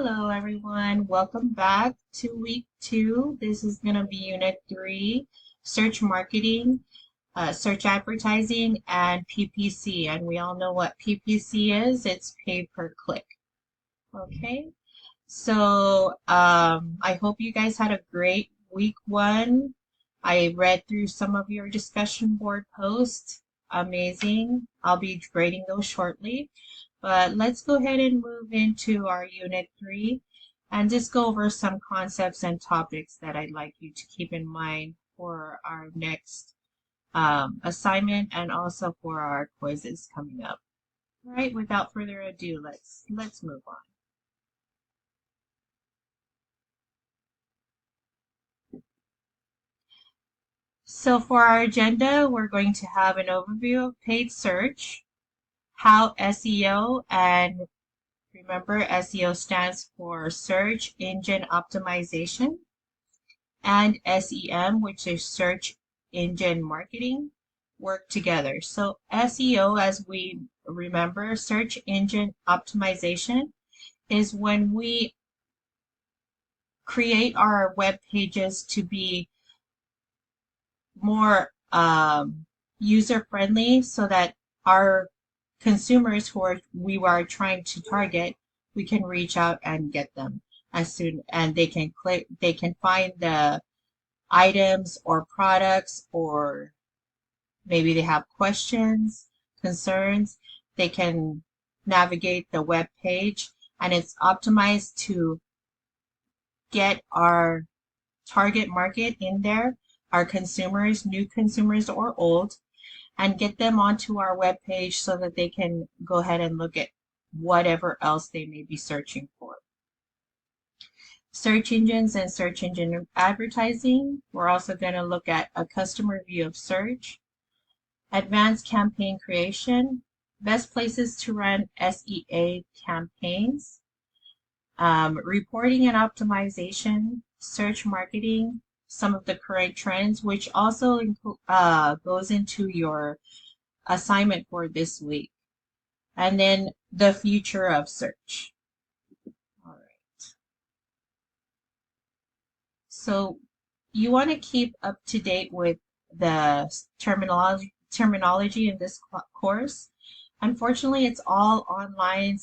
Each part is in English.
Hello, everyone. Welcome back to week 2. This is going to be unit 3, search marketing, search advertising, and PPC. And we all know what PPC is. It's pay per click. Okay. So I hope you guys had a great week 1. I read through some of your discussion board posts. Amazing. I'll be grading those shortly. But let's go ahead and move into our Unit 3 and just go over some concepts and topics that I'd like you to keep in mind for our next assignment and also for our quizzes coming up. All right, without further ado, let's move on. So for our agenda, we're going to have an overview of paid search, how SEO, and remember SEO stands for Search Engine Optimization, and SEM, which is Search Engine Marketing, work together. So SEO, as we remember, Search Engine Optimization, is when we create our web pages to be more user-friendly so that our consumers we are trying to target, we can reach out and get them as soon, and they can find the items or products, or maybe they have questions, concerns. They can navigate the web page, and it's optimized to get our target market in there, our consumers, new consumers or old, and get them onto our web page so that they can go ahead and look at whatever else they may be searching for. Search engines and search engine advertising. We're also going to look at a customer view of search, advanced campaign creation, best places to run SEA campaigns, reporting and optimization, search marketing, some of the current trends, which also goes into your assignment for this week, and then the future of search. All right. So you want to keep up to date with the terminology in this course. Unfortunately, it's all online,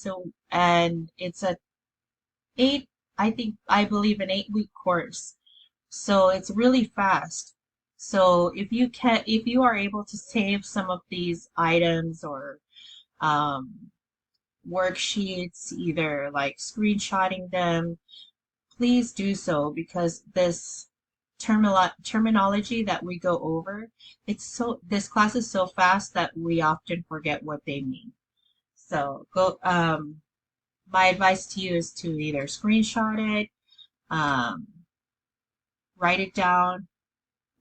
and it's I believe an 8-week course. So it's really fast. So if you are able to save some of these items or worksheets, either like screenshotting them, please do so, because this terminology that we go over, this class is so fast that we often forget what they mean. So my advice to you is to either screenshot it, write it down,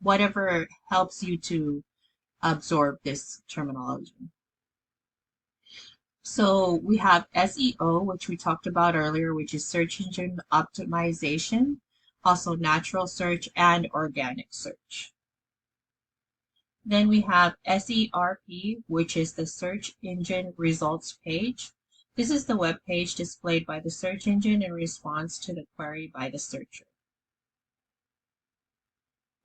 whatever helps you to absorb this terminology. So we have SEO, which we talked about earlier, which is search engine optimization, also natural search and organic search. Then we have SERP, which is the search engine results page. This is the web page displayed by the search engine in response to the query by the searcher.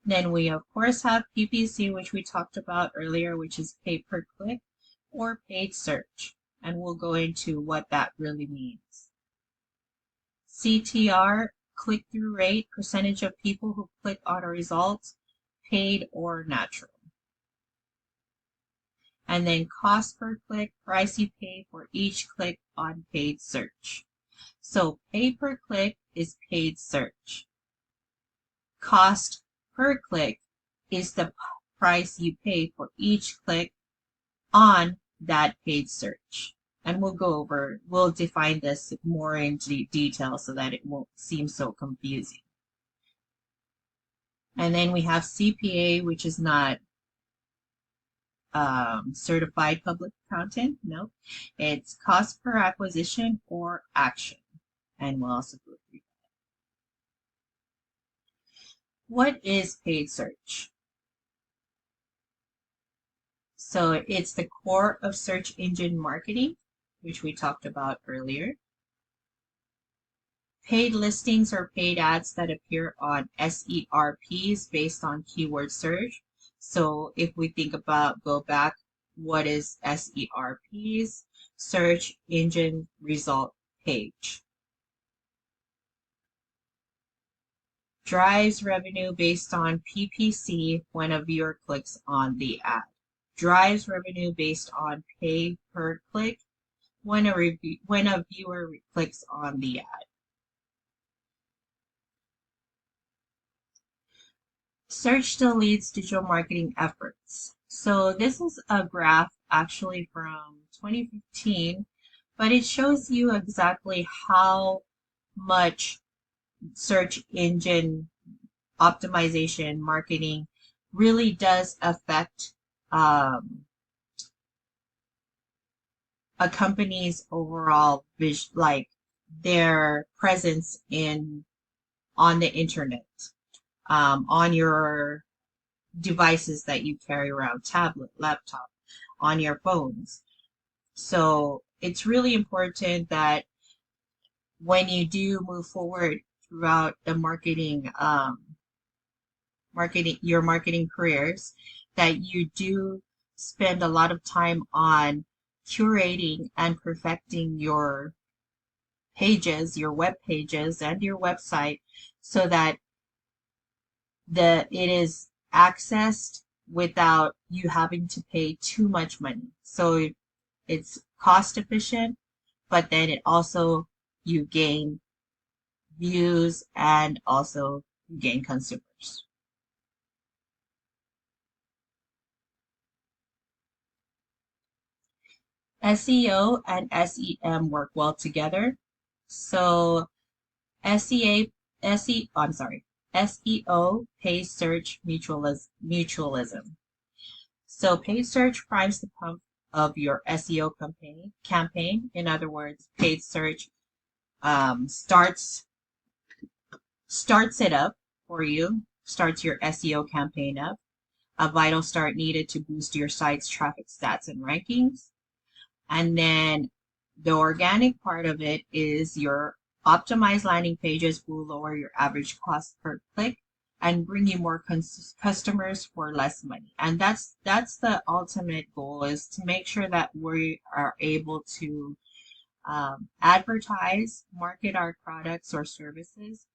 Then we, of course, have PPC, which we talked about earlier, which is pay per click or paid search. And we'll go into what that really means. CTR, click-through rate, percentage of people who click on a result, paid or natural. And then cost per click, price you pay for each click on paid search. So pay per click is paid search. Cost per click is the price you pay for each click on that paid search. And we'll define this more in detail so that it won't seem so confusing. And then we have CPA, which is not certified public accountant. No, it's cost per acquisition or action. And we'll also go through that. What is paid search? So it's the core of search engine marketing, which we talked about earlier. Paid listings or paid ads that appear on SERPs based on keyword search. So if we think about, go back, what is SERPs? Search engine result page. Drives revenue based on PPC when a viewer clicks on the ad. Drives revenue based on pay per click when a viewer clicks on the ad. Search still leads digital marketing efforts. So this is a graph actually from 2015, but it shows you exactly how much search engine optimization marketing really does affect a company's overall vision, like their presence on the internet, on your devices that you carry around, tablet, laptop, on your phones. So it's really important that when you do move forward throughout the your marketing careers, that you do spend a lot of time on curating and perfecting your pages, your web pages, and your website, so that it is accessed without you having to pay too much money. So it's cost efficient, but then it also, you gain views and also you gain consumers. SEO and SEM work well together. So SEO, paid search mutualism. So paid search primes the pump of your SEO campaign. In other words, paid search starts it up for you, starts your SEO campaign up, a vital start needed to boost your site's traffic stats and rankings. And then the organic part of it is your optimized landing pages will lower your average cost per click and bring you more customers for less money. And that's the ultimate goal, is to make sure that we are able to advertise, market our products or services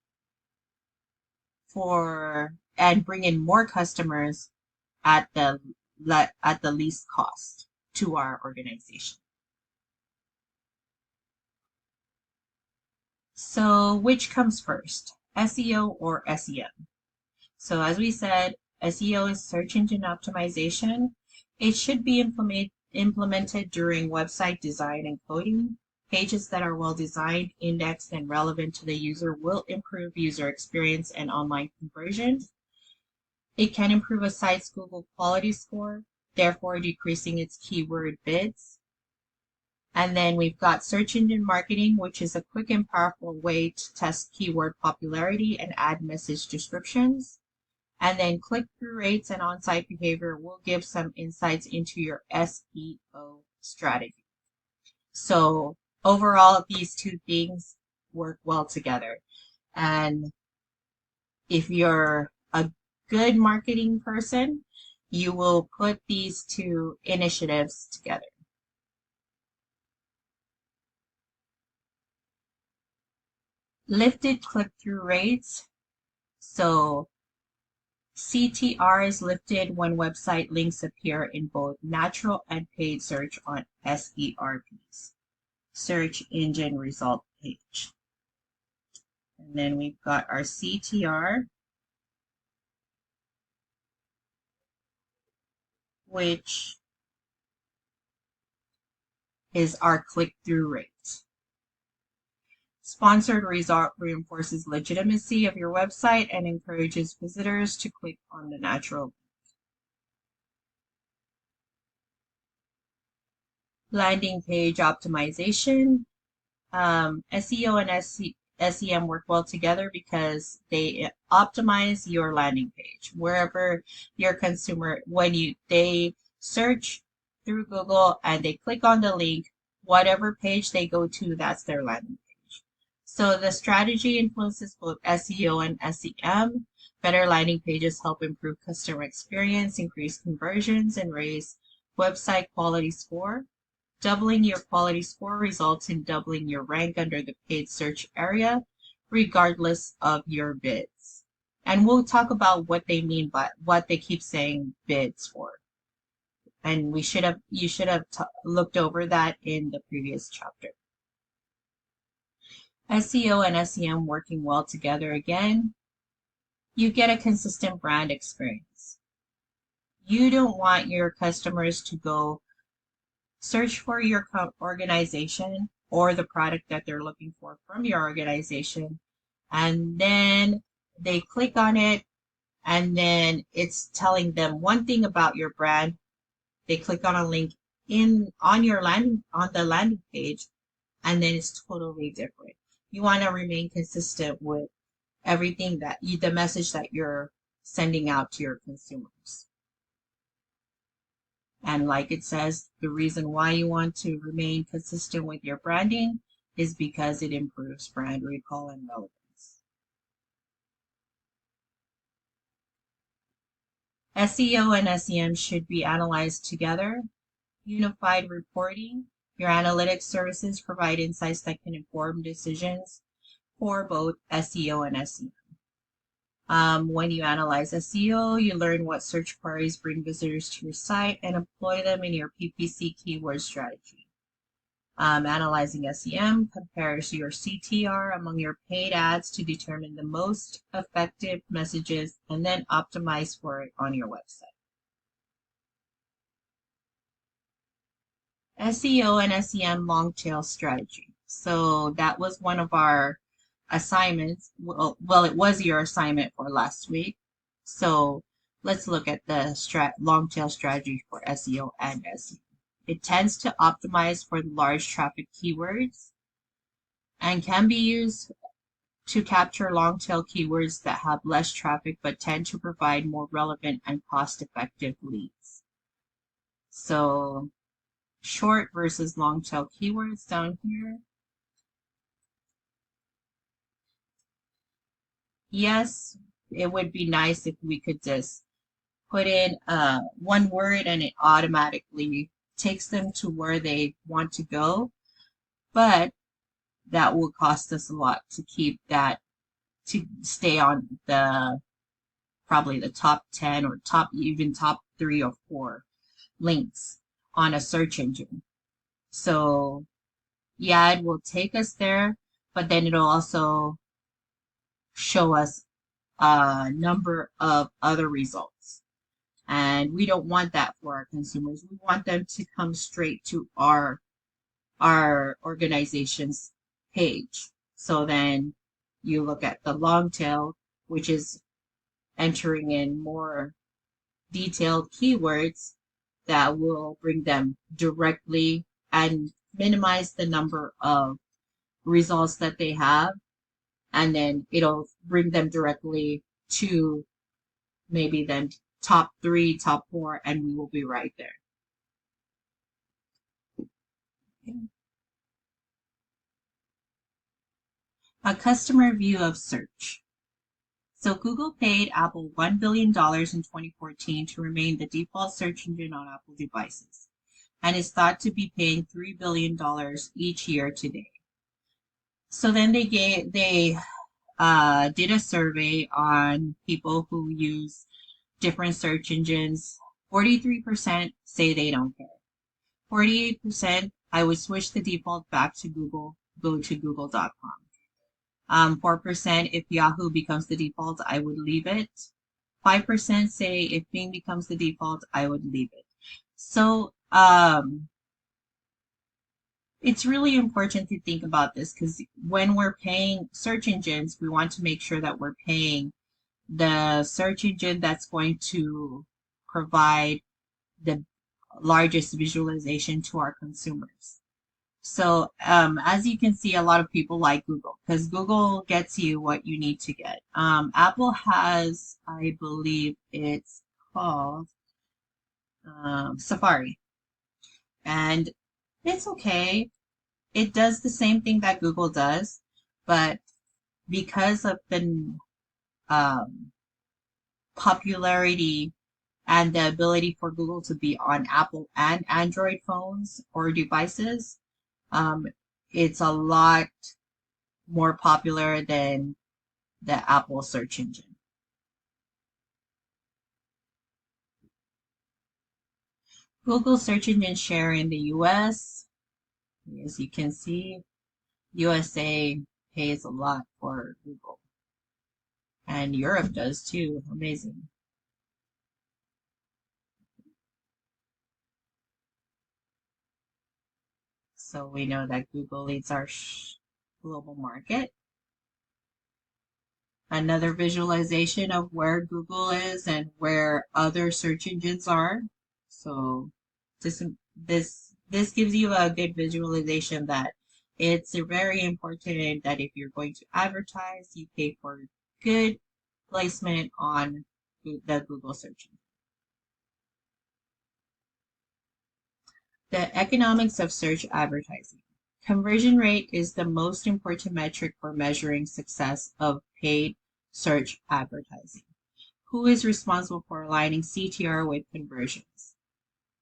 and bring in more customers at the least cost to our organization. So which comes first, SEO or SEM? So as we said, SEO is search engine optimization. It should be implemented during website design and coding. Pages that are well designed, indexed, and relevant to the user will improve user experience and online conversion. It can improve a site's Google quality score, therefore decreasing its keyword bids. And then we've got search engine marketing, which is a quick and powerful way to test keyword popularity and add message descriptions. And then click-through rates and on-site behavior will give some insights into your SEO strategy. So overall, these two things work well together. And if you're a good marketing person, you will put these two initiatives together. Lifted click-through rates. So CTR is lifted when website links appear in both natural and paid search on SERPs, search engine result page. And then we've got our CTR, which is our click-through rate. Sponsored result reinforces legitimacy of your website and encourages visitors to click on the natural. Landing page optimization. SEO and SEM work well together because they optimize your landing page. Wherever your consumer, they search through Google and they click on the link, whatever page they go to, that's their landing page. So the strategy influences both SEO and SEM. Better landing pages help improve customer experience, increase conversions, and raise website quality score. Doubling your quality score results in doubling your rank under the paid search area, regardless of your bids. And we'll talk about what they mean by what they keep saying bids for. And you should have looked over that in the previous chapter. SEO and SEM working well together again, you get a consistent brand experience. You don't want your customers to go search for your organization or the product that they're looking for from your organization, and then they click on it, and then it's telling them one thing about your brand. They click on a link on the landing page, and then it's totally different. You want to remain consistent with everything the message that you're sending out to your consumers. And like it says, the reason why you want to remain consistent with your branding is because it improves brand recall and relevance. SEO and SEM should be analyzed together. Unified reporting. Your analytics services provide insights that can inform decisions for both SEO and SEM. When you analyze SEO, you learn what search queries bring visitors to your site and employ them in your PPC keyword strategy. Analyzing SEM compares your CTR among your paid ads to determine the most effective messages and then optimize for it on your website. SEO and SEM long tail strategy. So that was one of our assignments. Well, it was your assignment for last week. So let's look at the long tail strategy for SEO and SEM. It tends to optimize for large traffic keywords and can be used to capture long tail keywords that have less traffic but tend to provide more relevant and cost-effective leads. So short versus long tail keywords down here. Yes, it would be nice if we could just put in one word and it automatically takes them to where they want to go, but that will cost us a lot to keep that, to stay on probably the top 10 or even top 3 or 4 links on a search engine. So yeah, it will take us there, but then it'll also show us a number of other results. And we don't want that for our consumers. We want them to come straight to our organization's page. So then you look at the long tail, which is entering in more detailed keywords that will bring them directly and minimize the number of results that they have, and then it'll bring them directly to maybe then top 3, top 4, and we will be right there. Okay. A customer view of search. So Google paid Apple $1 billion in 2014 to remain the default search engine on Apple devices, and is thought to be paying $3 billion each year today. So then they did a survey on people who use different search engines. 43% say they don't care. 48%, I would switch the default back to Google, go to google.com. 4%, if Yahoo becomes the default, I would leave it. 5% say if Bing becomes the default, I would leave it. So it's really important to think about this, because when we're paying search engines, we want to make sure that we're paying the search engine that's going to provide the largest visualization to our consumers. So as you can see, a lot of people like Google because Google gets you what you need to get. Apple has, I believe it's called Safari. And it's okay. It does the same thing that Google does, But because of the um, popularity and the ability for Google to be on Apple and Android phones or devices, um, it's a lot more popular than the Apple search engine. Google search engine share in the US, as you can see, USA pays a lot for Google. And Europe does too. Amazing. So we know that Google leads our global market. Another visualization of where Google is and where other search engines are. So this gives you a good visualization that it's very important that if you're going to advertise, you pay for good placement on the Google search engine. The economics of search advertising. Conversion rate is the most important metric for measuring success of paid search advertising. Who is responsible for aligning CTR with conversions?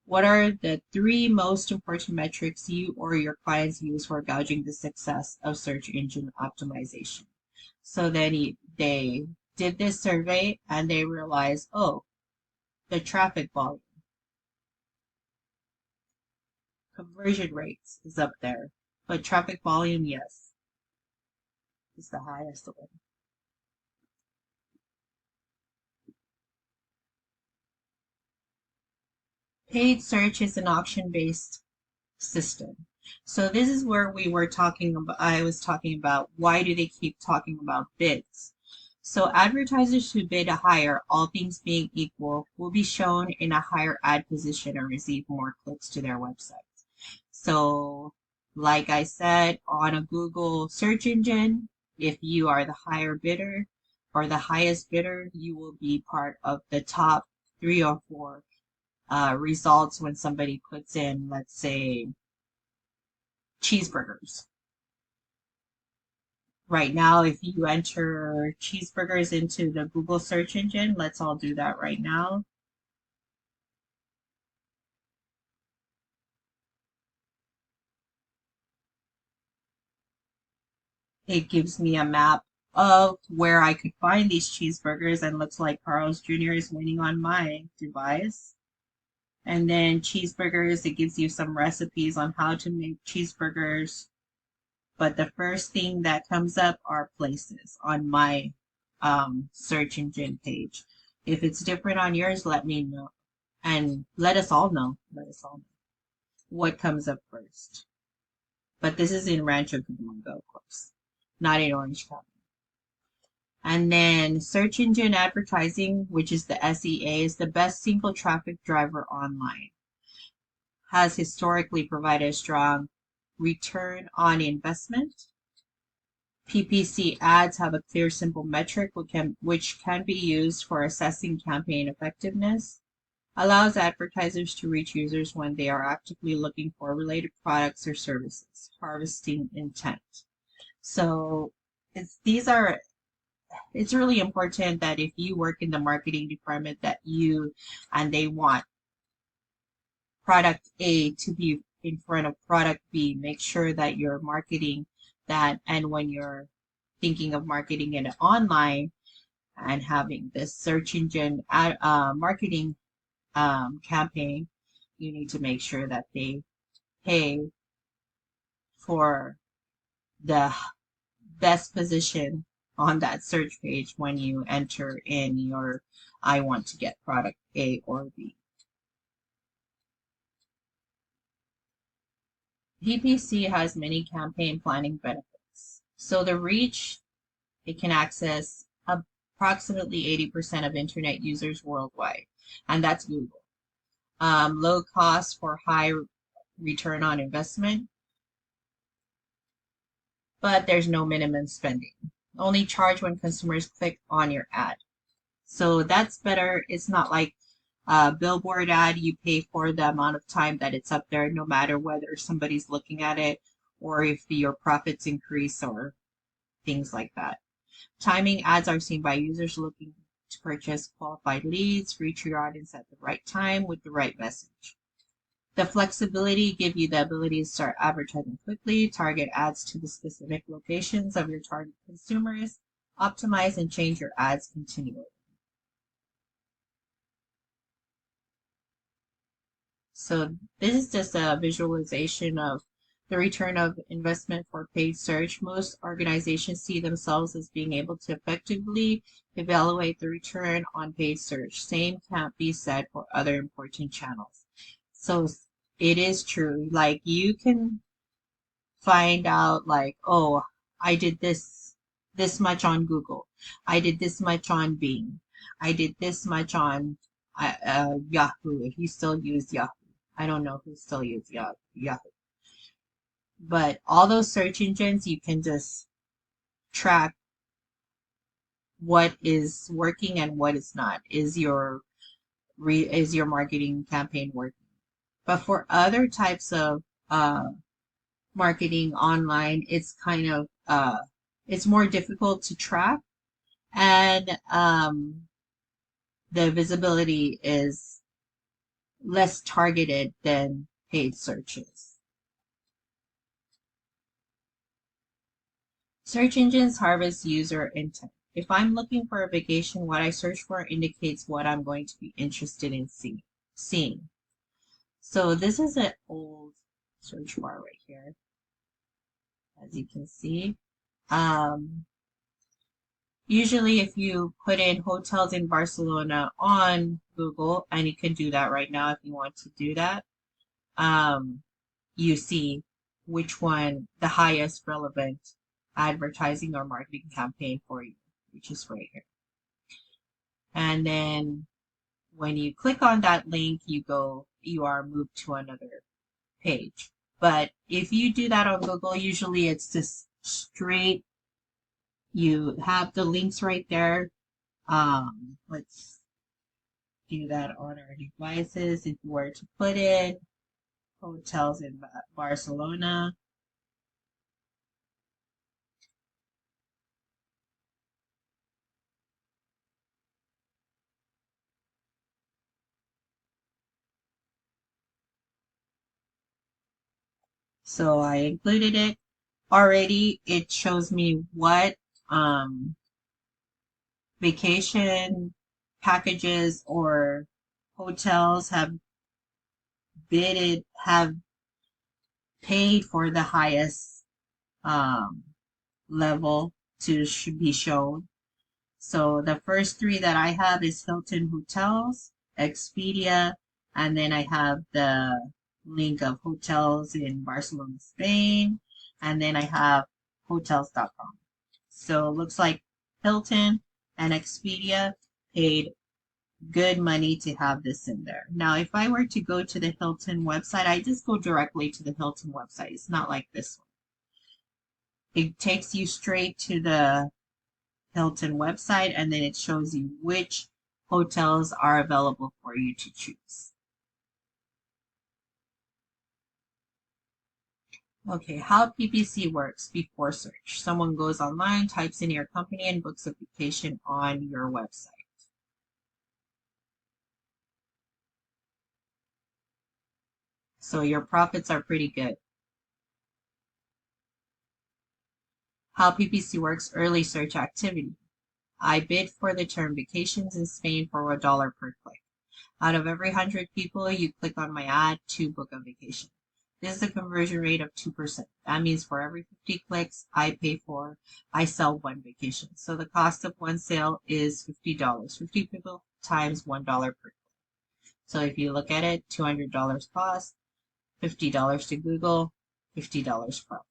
What are the three most important metrics you or your clients use for gauging the success of search engine optimization? So then they did this survey and they realized, oh, the traffic volume, conversion rates is up there, but traffic volume, yes, is the highest one. Paid search is an auction-based system. So this is where we were talking about, I was talking about why do they keep talking about bids? So advertisers who bid higher, all things being equal, will be shown in a higher ad position and receive more clicks to their websites. So like I said, on a Google search engine, if you are the higher bidder or the highest bidder, you will be part of the top 3 or 4 results when somebody puts in, let's say, cheeseburgers. Right now, if you enter cheeseburgers into the Google search engine, let's all do that right now. It gives me a map of where I could find these cheeseburgers, and looks like Carl's Jr. is winning on my device. And then cheeseburgers, it gives you some recipes on how to make cheeseburgers. But the first thing that comes up are places on my search engine page. If it's different on yours, let me know. And let us all know. Let us all know what comes up first. But this is in Rancho Cucamonga, of course, not in Orange County. And then search engine advertising, which is the SEA, is the best single traffic driver online. Has historically provided a strong return on investment. PPC ads have a clear, simple metric which can be used for assessing campaign effectiveness. Allows advertisers to reach users when they are actively looking for related products or services. Harvesting intent. So it's really important that if you work in the marketing department that and they want product A to be in front of product B, make sure that you're marketing that, and when you're thinking of marketing it online and having this search engine marketing campaign, you need to make sure that they pay for the best position on that search page when you enter in your I want to get product A or B. PPC has many campaign planning benefits. So the reach, it can access approximately 80% of internet users worldwide, and that's Google. Low cost for high return on investment, but there's no minimum spending. Only charge when consumers click on your ad. So that's better. It's not like a billboard ad. You pay for the amount of time that it's up there, no matter whether somebody's looking at it or if your profits increase or things like that. Timing ads are seen by users looking to purchase qualified leads, reach your audience at the right time with the right message. The flexibility give you the ability to start advertising quickly, target ads to the specific locations of your target consumers, optimize and change your ads continually. So this is just a visualization of the return of investment for paid search. Most organizations see themselves as being able to effectively evaluate the return on paid search. Same can't be said for other important channels. So it is true. Like you can find out like, oh, I did this much on Google. I did this much on Bing. I did this much on Yahoo. If you still use Yahoo. I don't know who still uses Yahoo. But all those search engines, you can just track what is working and what is not. Is your marketing campaign working? But for other types of marketing online, it's kind of it's more difficult to track, and the visibility is less targeted than paid searches. Search engines harvest user intent. If I'm looking for a vacation, what I search for indicates what I'm going to be interested in seeing. So this is an old search bar right here, as you can see. Usually if you put in hotels in Barcelona on Google, and you can do that right now if you want to do that, you see which one the highest relevant advertising or marketing campaign for you, which is right here. And then when you click on that link, you are moved to another page. But if you do that on Google, usually it's just straight. You have the links right there. Let's do that on our devices. If you were to put in hotels in Barcelona, so I included it already. It shows me what vacation packages or hotels have paid for the highest level to be shown. So the first three that I have is Hilton Hotels, Expedia, and then I have the link of hotels in Barcelona, Spain, and then I have hotels.com. So it looks like Hilton and Expedia paid good money to have this in there. Now, if I were to go to the Hilton website, I just go directly to the Hilton website. It's not like this one. It takes you straight to the Hilton website, and then it shows you which hotels are available for you to choose. Okay, how PPC works before search. Someone goes online, types in your company, and books a vacation on your website. So your profits are pretty good. How PPC works, early search activity. I bid for the term vacations in Spain for $1 per click. Out of every 100 people, you click on my ad to book a vacation. This is a conversion rate of 2%. That means for every 50 clicks I sell one vacation. So the cost of one sale is $50. 50 people times $1 per click. So if you look at it, $200 cost, $50 to Google, $50 profit.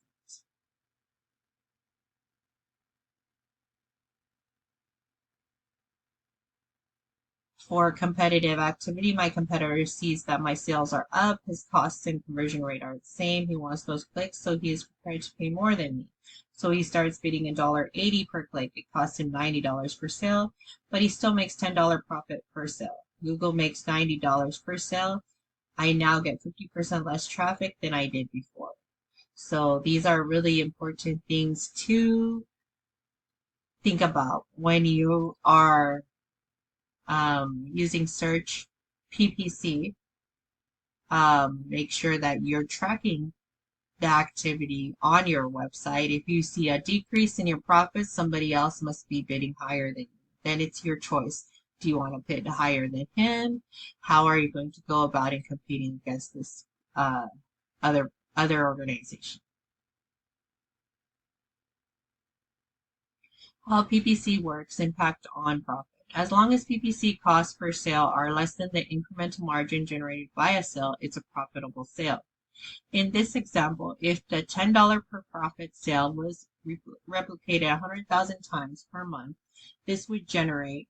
For competitive activity, my competitor sees that my sales are up, his costs and conversion rate are the same. He wants those clicks, so he is prepared to pay more than me. So he starts bidding $1.80 per click. It costs him $90 per sale, but he still makes $10 profit per sale. Google makes $90 per sale. I now get 50% less traffic than I did before. So these are really important things to think about when you are using search PPC. Make sure that you're tracking the activity on your website. If you see a decrease in your profits, somebody else must be bidding higher than you. Then it's your choice. Do you want to bid higher than him? How are you going to go about in competing against this uh, other organization? How PPC works, impact on profit. As long as PPC costs per sale are less than the incremental margin generated by a sale, it's a profitable sale. In this example, if the $10 per profit sale was replicated 100,000 times per month, this would generate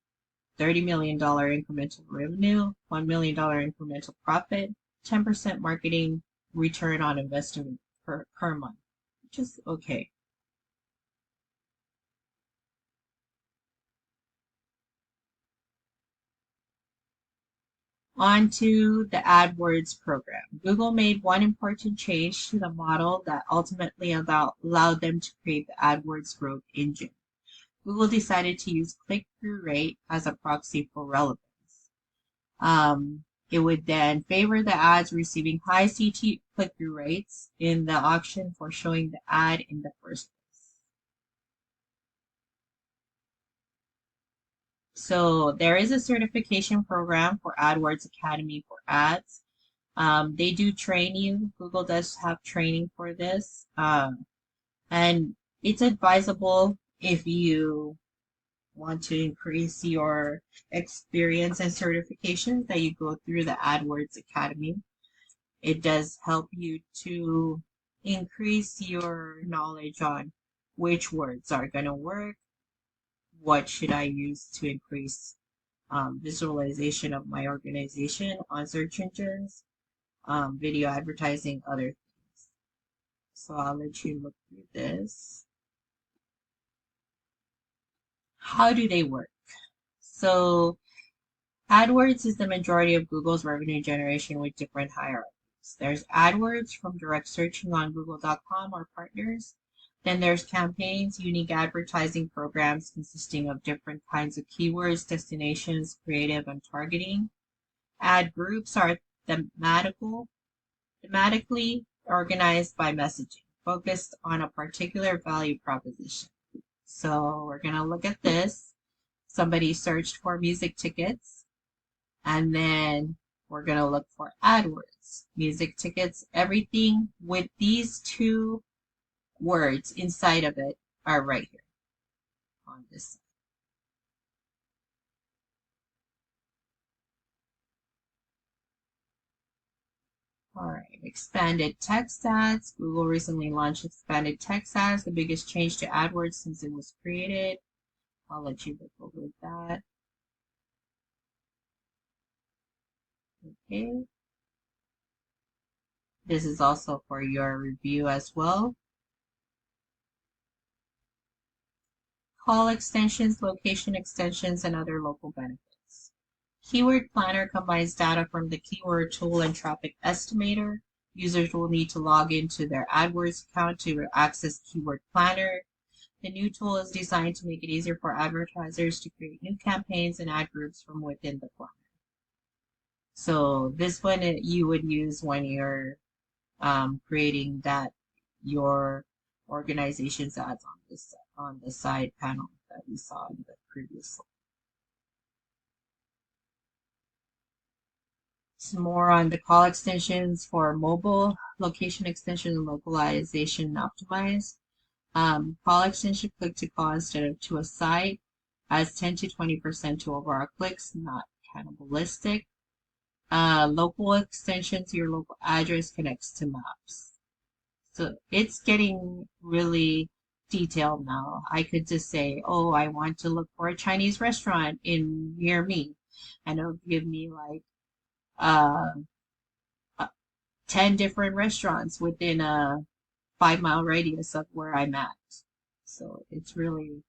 $30 million incremental revenue, $1 million incremental profit, 10% marketing return on investment per month, which is okay. On to the AdWords program. Google made one important change to the model that ultimately allowed them to create the AdWords growth engine. Google decided to use click-through rate as a proxy for relevance. It would then favor the ads receiving high CT click-through rates in the auction for showing the ad in the first place. So there is a certification program for AdWords Academy for ads. They do train you. Google does have training for this. And it's advisable if you want to increase your experience and certifications that you go through the AdWords Academy. It does help you to increase your knowledge on which words are going to work, what should I use to increase visualization of my organization on search engines, video advertising, other things. So I'll let you look through this. How do they work? So AdWords is the majority of Google's revenue generation with different hierarchies. There's AdWords from direct searching on google.com or partners. Then there's campaigns, unique advertising programs consisting of different kinds of keywords, destinations, creative, and targeting. Ad groups are thematically organized by messaging, focused on a particular value proposition. So we're going to look at this. Somebody searched for music tickets, and then we're going to look for AdWords, music tickets. Everything with these two words inside of it are right here on this side. All right, expanded text ads. Google recently launched expanded text ads, the biggest change to AdWords since it was created. I'll let you look over that. Okay. This is also for your review as well. Call extensions, location extensions, and other local benefits. Keyword Planner combines data from the keyword tool and traffic estimator. Users will need to log into their AdWords account to access Keyword Planner. The new tool is designed to make it easier for advertisers to create new campaigns and ad groups from within the planner. So this one you would use when you're creating your organization's ads on the side panel that we saw in the previous slide. Some more on the call extensions for mobile, location extension and localization optimized. Call extension click to call instead of to a site adds 10 to 20% to overall clicks, not cannibalistic. Local extensions, your local address connects to maps. So it's getting really detailed now. I could just say, oh, I want to look for a Chinese restaurant near me, and it'll give me like 10 different restaurants within a 5-mile radius of where I'm at. So it's really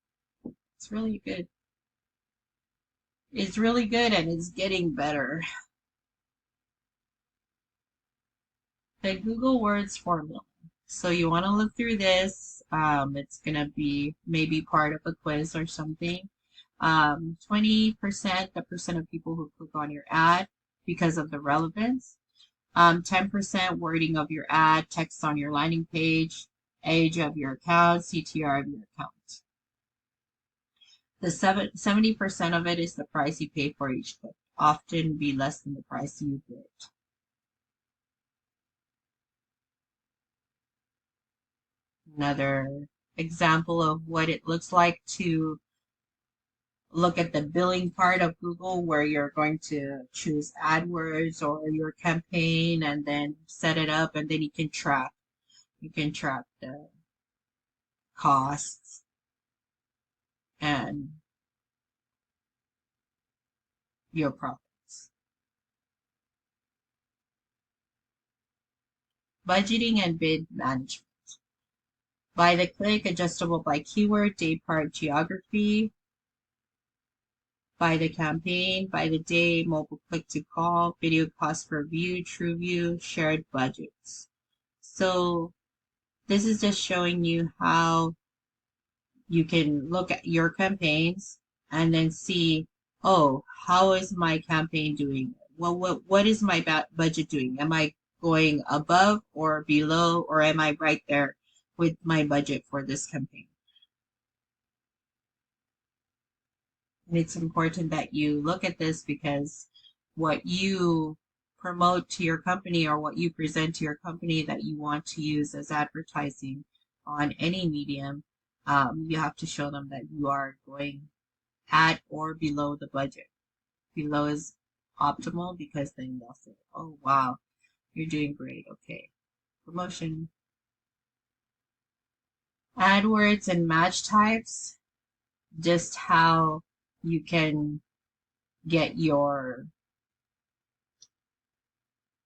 good. It's really good, and it's getting better. The Google Words formula. So you want to look through this. It's gonna be maybe part of a quiz or something. 20%, the percent of people who click on your ad because of the relevance. 10% wording of your ad, text on your landing page, age of your account, CTR of your account. The 70% of it is the price you pay for each click, often be less than the price you bid. Another example of what it looks like to look at the billing part of Google, where you're going to choose AdWords or your campaign and then set it up, and then you can track the costs and your profits. Budgeting and bid management. By the click, adjustable by keyword, day part, geography. By the campaign, by the day, mobile click to call, video cost per view, true view, shared budgets. So this is just showing you how you can look at your campaigns and then see, oh, how is my campaign doing? Well, what is my budget doing? Am I going above or below, or am I right there with my budget for this campaign? And it's important that you look at this, because what you promote to your company or what you present to your company that you want to use as advertising on any medium, you have to show them that you are going at or below the budget. Below is optimal, because then they'll say, oh, wow, you're doing great. Okay, promotion. AdWords and match types, just how you can get your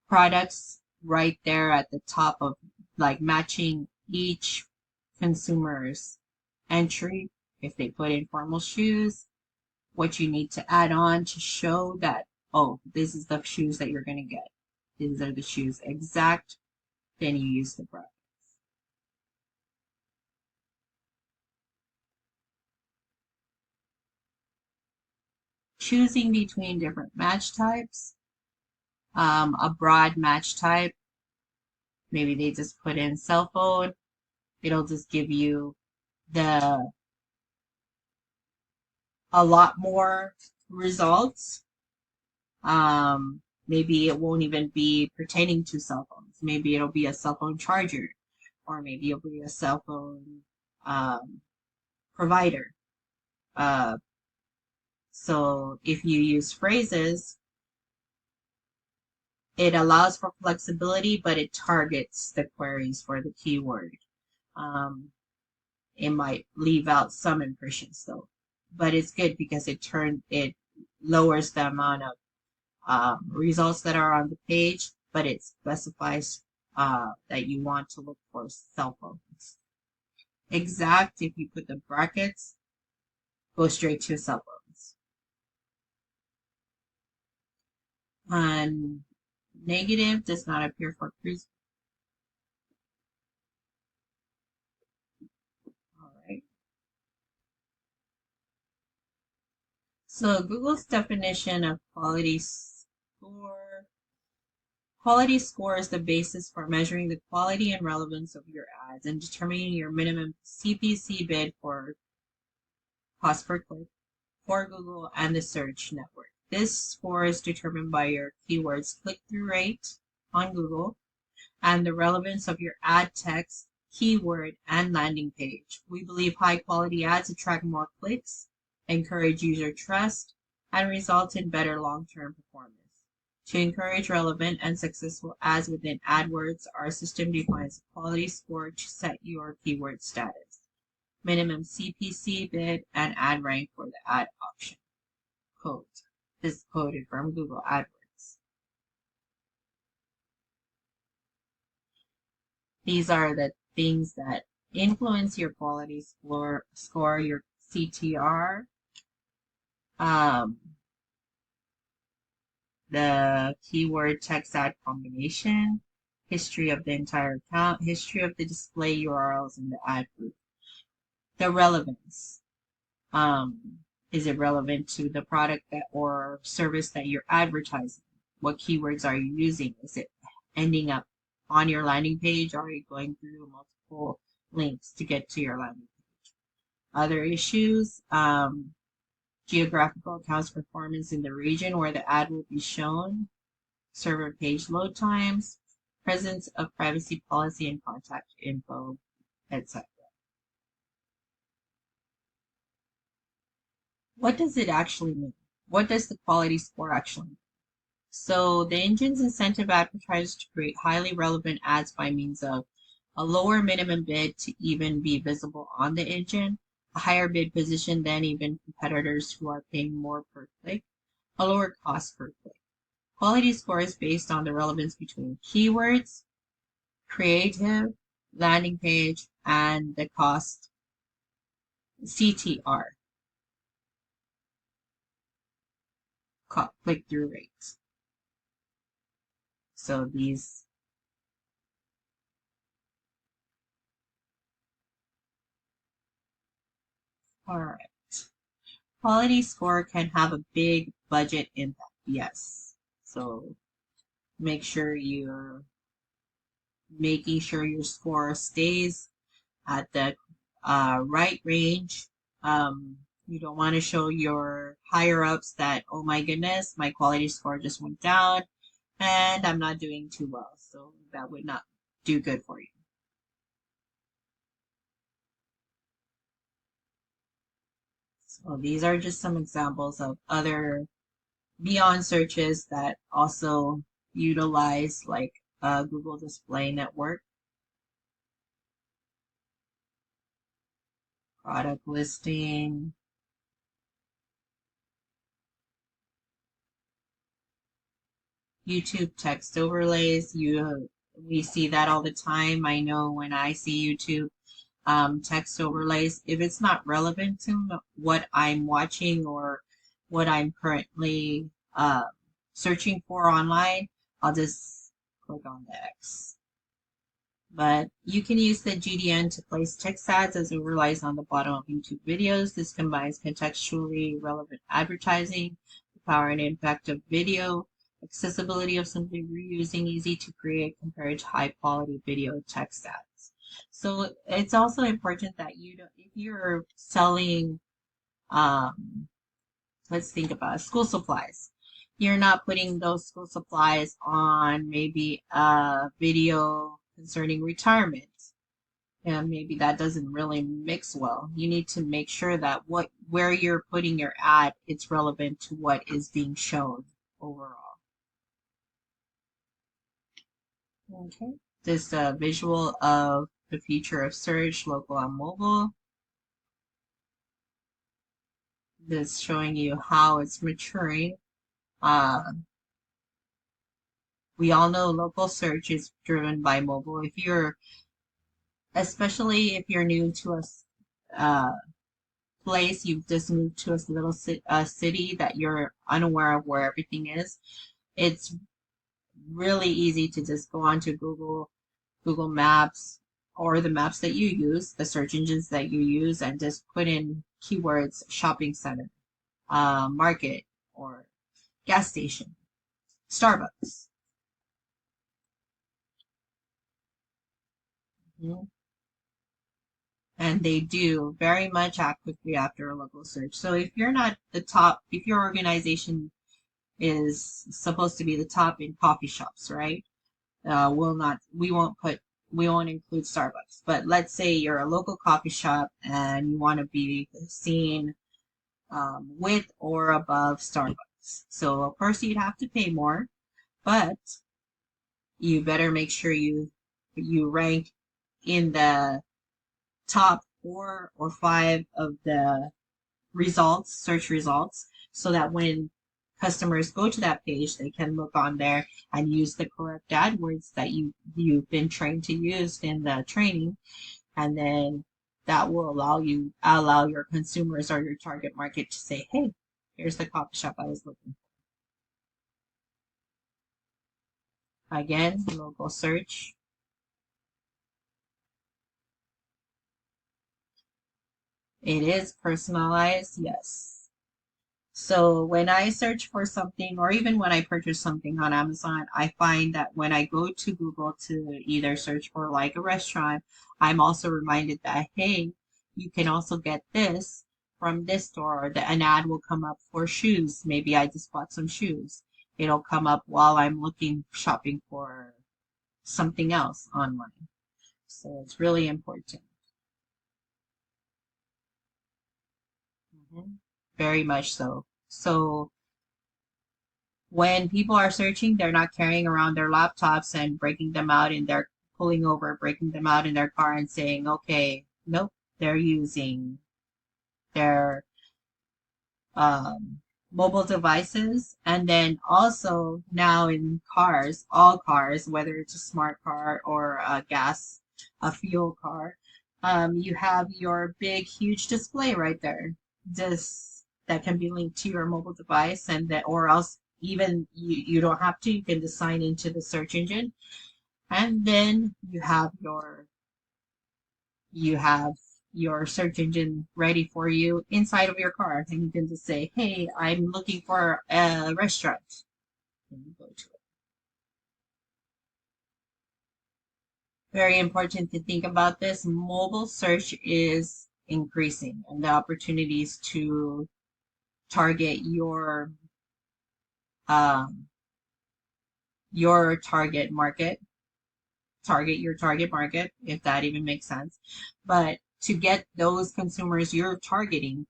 products right there at the top of, like, matching each consumer's entry. If they put in formal shoes, what you need to add on to show that, oh, this is the shoes that you're going to get. These are the shoes exact. Then you use the brackets. Choosing between different match types. A broad match type, maybe they just put in cell phone. It'll just give you a lot more results. Maybe it won't even be pertaining to cell phones. Maybe it'll be a cell phone charger, or maybe it'll be a cell phone provider. So if you use phrases, it allows for flexibility, but it targets the queries for the keyword. It might leave out some impressions though, but it's good because it lowers the amount of results that are on the page, but it specifies that you want to look for cell phones. Exact, if you put the brackets, go straight to cell phones. And negative does not appear for cruise. All right. So Google's definition of quality score. Quality score is the basis for measuring the quality and relevance of your ads and determining your minimum CPC bid for cost per click for Google and the search network. This score is determined by your keywords click-through rate on Google and the relevance of your ad text, keyword, and landing page. We believe high-quality ads attract more clicks, encourage user trust, and result in better long-term performance. To encourage relevant and successful ads within AdWords, our system defines a quality score to set your keyword status, minimum CPC bid, and ad rank for the ad option. Code. This is quoted from Google AdWords. These are the things that influence your quality score, your CTR, the keyword text ad combination, history of the entire account, history of the display URLs in the ad group, the relevance. Is it relevant to the product that or service that you're advertising? What keywords are you using? Is it ending up on your landing page, or are you going through multiple links to get to your landing page? Other issues, geographical accounts performance in the region where the ad will be shown, server page load times, presence of privacy policy and contact info, etc. What does it actually mean? What does the quality score actually mean? So the engines incentive advertisers to create highly relevant ads by means of a lower minimum bid to even be visible on the engine, a higher bid position than even competitors who are paying more per click, a lower cost per click. Quality score is based on the relevance between keywords, creative, landing page, and the cost CTR, click-through rates. So these, all right. Quality score can have a big budget impact, yes. So make sure you're making sure your score stays at the right range. You don't want to show your higher ups that, oh my goodness, my quality score just went down and I'm not doing too well. So that would not do good for you. So these are just some examples of other beyond searches that also utilize like Google Display Network, product listing, YouTube text overlays. We see that all the time. I know when I see YouTube text overlays, if it's not relevant to what I'm watching or what I'm currently searching for online, I'll just click on the X. But you can use the GDN to place text ads as overlays on the bottom of YouTube videos. This combines contextually relevant advertising, the power and impact of video, accessibility of simply reusing, easy to create compared to high quality video text ads. So it's also important that if you're selling, let's think about school supplies. You're not putting those school supplies on maybe a video concerning retirement. And maybe that doesn't really mix well. You need to make sure that where you're putting your ad, it's relevant to what is being shown overall. Okay. This visual of the future of search, local and mobile. This showing you how it's maturing. We all know local search is driven by mobile. Especially if you're new to a place, you've just moved to a little city that you're unaware of where everything is, it's really easy to just go onto Google Maps, or the maps that you use, the search engines that you use, and just put in keywords shopping center, market, or gas station, Starbucks. And they do very much act quickly after a local search. So if you're not the top, if your organization is supposed to be the top in coffee shops, right? We won't include Starbucks. But let's say you're a local coffee shop and you want to be seen with or above Starbucks. So of course you'd have to pay more, but you better make sure you rank in the top 4 or 5 of the search results, so that when customers go to that page, they can look on there and use the correct AdWords that you've been trained to use in the training, and then that will allow your consumers or your target market to say, hey, here's the coffee shop I was looking Again, local search. It is personalized, yes. So when I search for something, or even when I purchase something on Amazon, I find that when I go to Google to either search for like a restaurant, I'm also reminded that, hey, you can also get this from this store, or an ad will come up for shoes. Maybe I just bought some shoes. It'll come up while I'm looking, shopping for something else online. So it's really important. Mhm. Very much so. So when people are searching, they're not carrying around their laptops and breaking them out in their pulling over, breaking them out in their car and saying, okay, nope, they're using their um, mobile devices. And then also now in cars, all cars, whether it's a smart car or a fuel car, you have your big, huge display right there. This that can be linked to your mobile device, and that, or else even you don't have to. You can just sign into the search engine, and then you have your search engine ready for you inside of your car, and you can just say, hey, I'm looking for a restaurant, and you go to it. Very important to think about this. Mobile search is increasing, and the opportunities to target um, your target market, if that even makes sense. But to get those consumers you're targeting,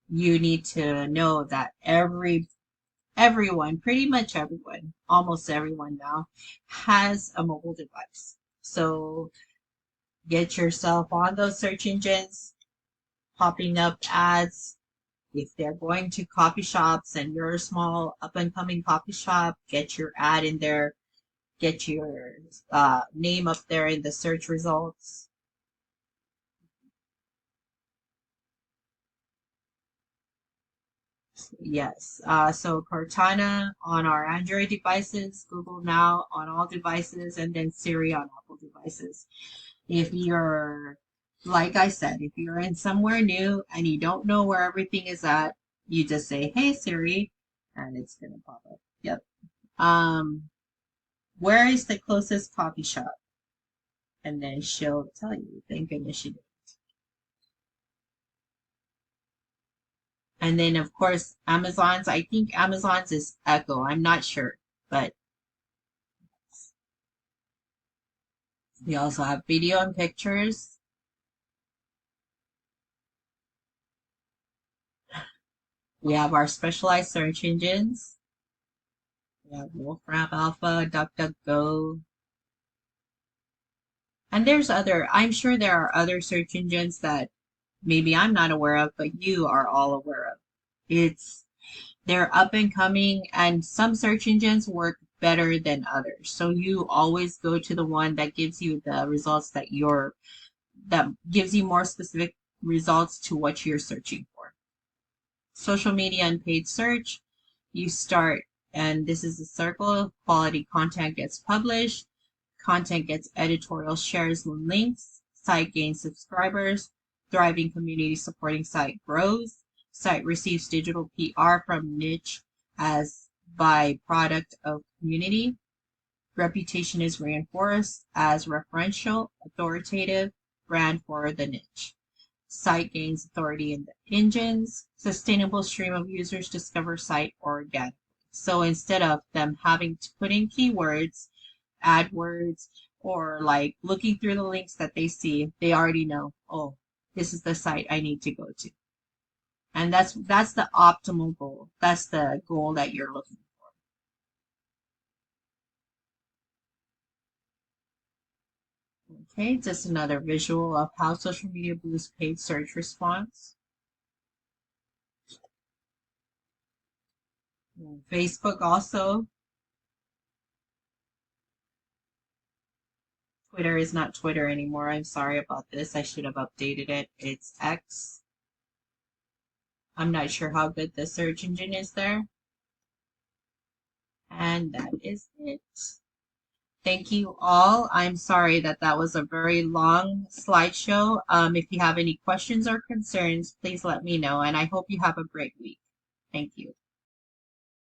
you need to know that everyone, pretty much everyone, almost everyone now, has a mobile device. So get yourself on those search engines, popping up ads. If they're going to coffee shops and you're a small up and coming coffee shop, get your ad in there, get your name up there in the search results. Yes. So Cortana on our Android devices, Google Now on all devices, and then Siri on Apple devices. If you're, like I said, if you're in somewhere new and you don't know where everything is at, you just say, "Hey Siri," and it's gonna pop up. Yep. Um, where is the closest coffee shop? And then she'll tell you. Thank goodness she did. And then of course Amazon's. I think Amazon's is Echo. I'm not sure, but we also have video and pictures. We have our specialized search engines. We have Wolfram Alpha, DuckDuckGo, and I'm sure there are other search engines that maybe I'm not aware of, but you are all aware of. It's, they're up and coming, and some search engines work better than others. So you always go to the one that gives you the results that gives you more specific results to what you're searching for. Social media and paid search, you start, and this is a circle. Quality content gets published, content gets editorial shares and links, site gains subscribers, thriving community supporting site grows, site receives digital PR from niche as byproduct of community, reputation is reinforced as referential, authoritative brand for the niche. Site gains authority in the engines. Sustainable stream of users discover site organically. So instead of them having to put in keywords, AdWords, or like looking through the links that they see, they already know, oh, this is the site I need to go to. And that's the optimal goal. That's the goal that you're looking for. Okay, just another visual of how social media boosts paid search response. Facebook also. Twitter is not Twitter anymore. I'm sorry about this. I should have updated it. It's X. I'm not sure how good the search engine is there. And that is it. Thank you all. I'm sorry that that was a very long slideshow. If you have any questions or concerns, please let me know, and I hope you have a great week. Thank you.